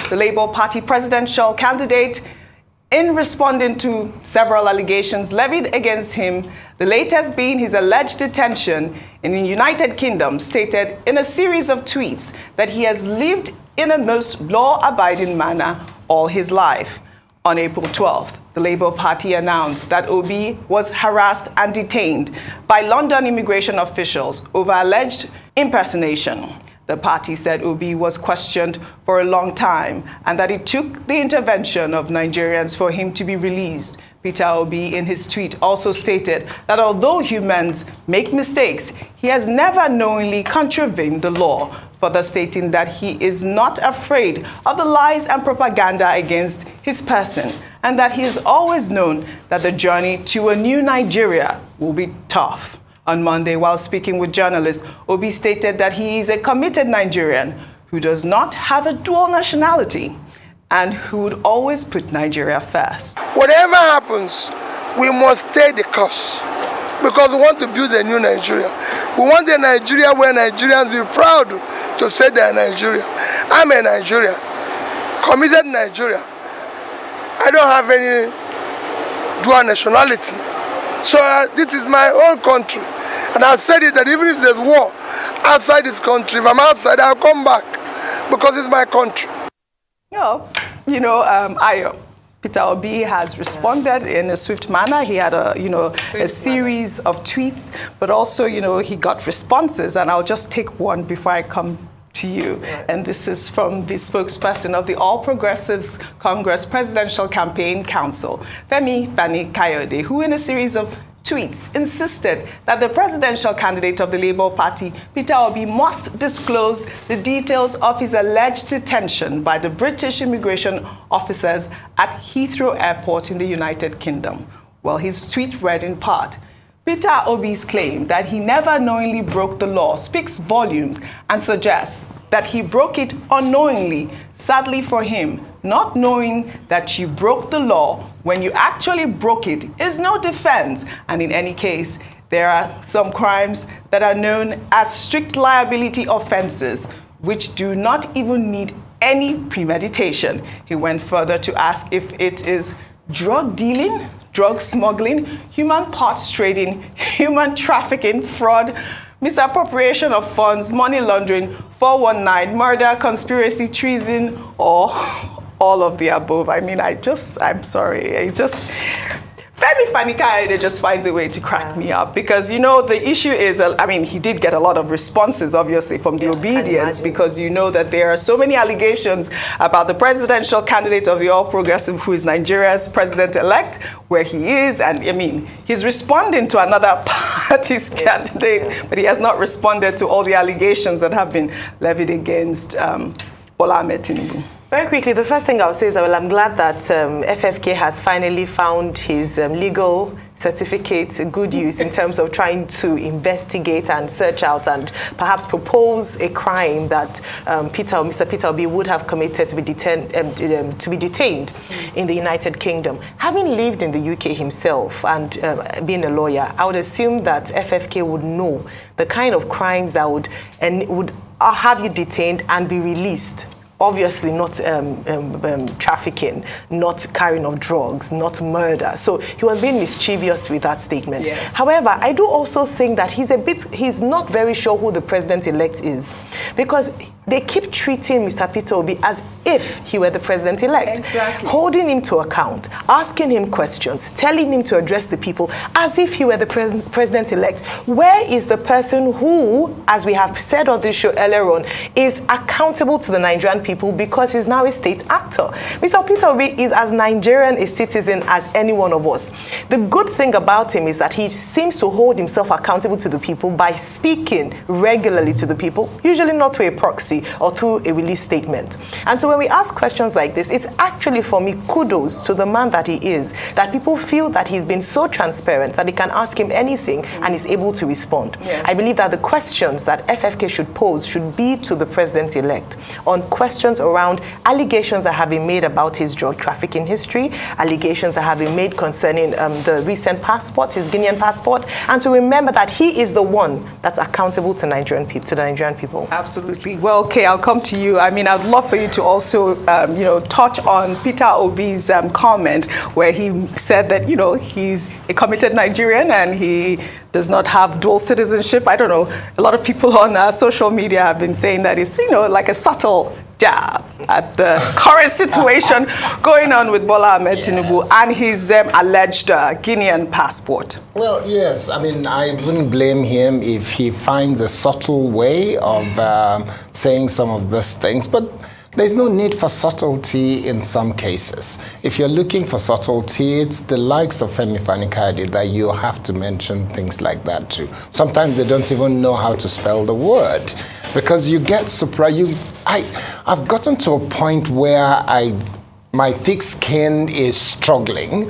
the Labour Party presidential candidate, in responding to several allegations levied against him, the latest being his alleged detention in the United Kingdom, stated in a series of tweets that he has lived in a most law-abiding manner all his life. On April 12th, the Labour Party announced that Obi was harassed and detained by London immigration officials over alleged impersonation. The party said Obi was questioned for a long time and that it took the intervention of Nigerians for him to be released. Peter Obi, in his tweet, also stated that although humans make mistakes, he has never knowingly contravened the law, further stating that he is not afraid of the lies and propaganda against his person and that he has always known that the journey to a new Nigeria will be tough. On Monday, while speaking with journalists, Obi stated that he is a committed Nigerian who does not have a dual nationality and who would always put Nigeria first. Whatever happens, we must stay the course because we want to build a new Nigeria. We want a Nigeria where Nigerians will be proud to say they are Nigeria. I'm a Nigerian, committed Nigeria. I don't have any dual nationality. So this is my own country. And I've said it that even if there's war outside this country, if I'm outside, I'll come back because it's my country. Peter Obi has responded in a swift manner. He had a series of tweets, but also, he got responses. And I'll just take one before I come to you. And this is from the spokesperson of the All Progressives Congress Presidential Campaign Council, Femi Fani-Kayode, who in a series of tweets insisted that the presidential candidate of the Labour Party, Peter Obi, must disclose the details of his alleged detention by the British immigration officers at Heathrow Airport in the United Kingdom. Well, his tweet read in part, Peter Obi's claim that he never knowingly broke the law speaks volumes and suggests that he broke it unknowingly. Sadly for him, not knowing that you broke the law when you actually broke it is no defense. And in any case, there are some crimes that are known as strict liability offenses, which do not even need any premeditation. He went further to ask if it is drug dealing, drug smuggling, human parts trading, human trafficking, fraud, misappropriation of funds, money laundering, 419, murder, conspiracy, treason, or all of the above. I mean, I'm sorry. Femi Fani-Kayode just finds a way to crack me up because, the issue is, he did get a lot of responses, obviously, from the obedience because that there are so many allegations about the presidential candidate of the All Progressive, who is Nigeria's president-elect, where he is, and, he's responding to another party's candidate, but he has not responded to all the allegations that have been levied against Bola Ahmed Tinubu. Very quickly, the first thing I'll say is that, I'm glad that FFK has finally found his legal certificate good use in terms of trying to investigate and search out and perhaps propose a crime that Mr. Peter Obi would have committed to be detained in the United Kingdom. Having lived in the UK himself and being a lawyer, I would assume that FFK would know the kind of crimes that would have you detained and be released. Obviously not trafficking, not carrying of drugs, not murder. So he was being mischievous with that statement. Yes. However, I do also think that he's not very sure who the president-elect is because they keep treating Mr. Peter Obi as if he were the president-elect. Exactly. Holding him to account, asking him questions, telling him to address the people as if he were the president-elect. Where is the person who, as we have said on this show earlier on, is accountable to the Nigerian people because he's now a state actor? Mr. Peter Obi is as Nigerian a citizen as any one of us. The good thing about him is that he seems to hold himself accountable to the people by speaking regularly to the people, usually not through a proxy or through a release statement. And so when we ask questions like this, it's actually, for me, kudos to the man that he is, that people feel that he's been so transparent that they can ask him anything and he's able to respond. Yes. I believe that the questions that FFK should pose should be to the president-elect on questions around allegations that have been made about his drug trafficking history, allegations that have been made concerning the recent passport, his Guinean passport, and to remember that he is the one that's accountable to the Nigerian people. Absolutely. Well, Okay, I'll come to you. I mean, I'd love for you to also, touch on Peter Obi's comment where he said that, he's a committed Nigerian and he does not have dual citizenship. I don't know. A lot of people on social media have been saying that it's, like a subtle jab at the current situation going on with Bola Ahmed Tinubu and his alleged Guinean passport. Well, yes. I mean, I wouldn't blame him if he finds a subtle way of saying some of these things, but there's no need for subtlety in some cases. If you're looking for subtlety, it's the likes of Femi Fani-Kayode that you have to mention things like that too. Sometimes they don't even know how to spell the word because you get surprised. I've gotten to a point where my thick skin is struggling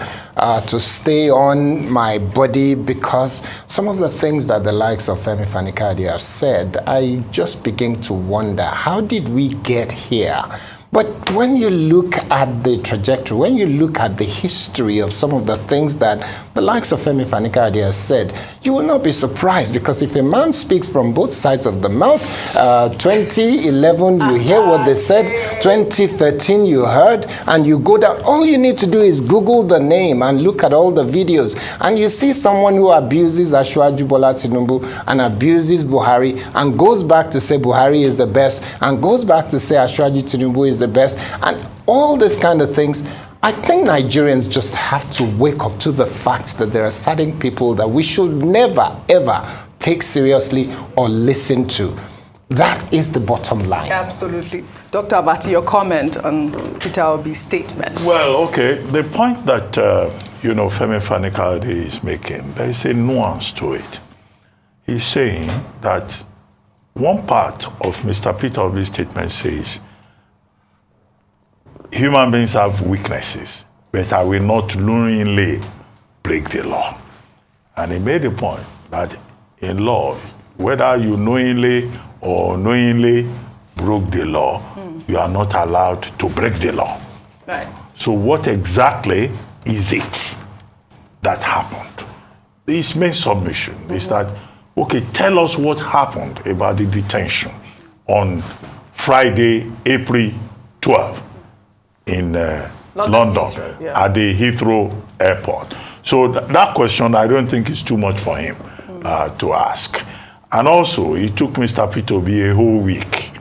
to stay on my body because some of the things that the likes of Femi Fani-Kayode have said, I just begin to wonder, how did we get here? But when you look at the trajectory, when you look at the history of some of the things that the likes of Femi Fani-Kayode has said, you will not be surprised because if a man speaks from both sides of the mouth, 2011 you hear what they said, 2013 you heard, and you go down, all you need to do is Google the name and look at all the videos, and you see someone who abuses Asiwaju Bola Tinubu and abuses Buhari and goes back to say Buhari is the best and goes back to say Asiwaju Tinubu is the best, and all these kind of things. I think Nigerians just have to wake up to the fact that there are certain people that we should never, ever take seriously or listen to. That is the bottom line. Absolutely. Dr. Abati, your comment on Peter Obi's statement. Well, okay, the point that, Femi Fani-Kayode is making, there is a nuance to it. He's saying that one part of Mr. Peter Obi's statement says, human beings have weaknesses, but I will not knowingly break the law. And he made the point that in law, whether you knowingly or unknowingly broke the law, you are not allowed to break the law. Right. So what exactly is it that happened? His main submission is that, okay, tell us what happened about the detention on Friday, April 12th. In London at the Heathrow Airport. So that question, I don't think is too much for him to ask. And also, it took Mr. Peter Obi a whole week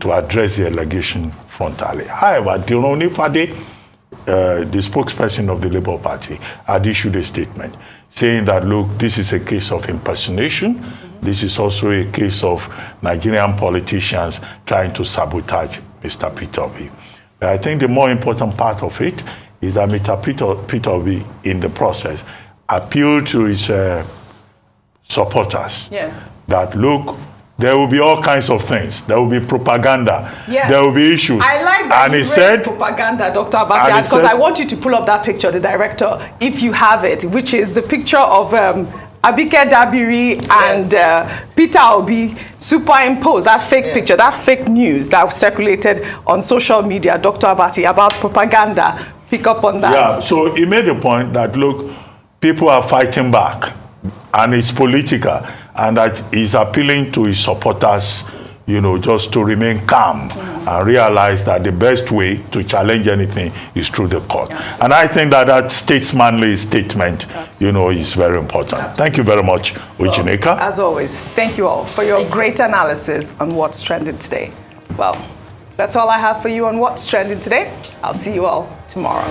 to address the allegation frontally. However, Dironi Fade, the spokesperson of the Labour Party, had issued a statement saying that, look, this is a case of impersonation. This is also a case of Nigerian politicians trying to sabotage Mr. Peter Obi. I think the more important part of it is that Mr. Peter Obi, in the process, appealed to his supporters. Yes. That, look, there will be all kinds of things. There will be propaganda. Yes. There will be issues. I like that and he he said, propaganda, Dr. Abati, because I want you to pull up that picture, the director, if you have it, which is the picture of Abike Dabiri and Peter Obi superimposed that fake picture, that fake news that circulated on social media, Dr. Abati, about propaganda. Pick up on that. Yeah, so he made the point that, look, people are fighting back and it's political, and that he's appealing to his supporters, just to remain calm and realize that the best way to challenge anything is through the court. Absolutely. And I think that statesmanly statement, is very important. Absolutely. Thank you very much, Ujineka. Well, as always, thank you all for your great analysis on what's trending today. Well, that's all I have for you on what's trending today. I'll see you all tomorrow.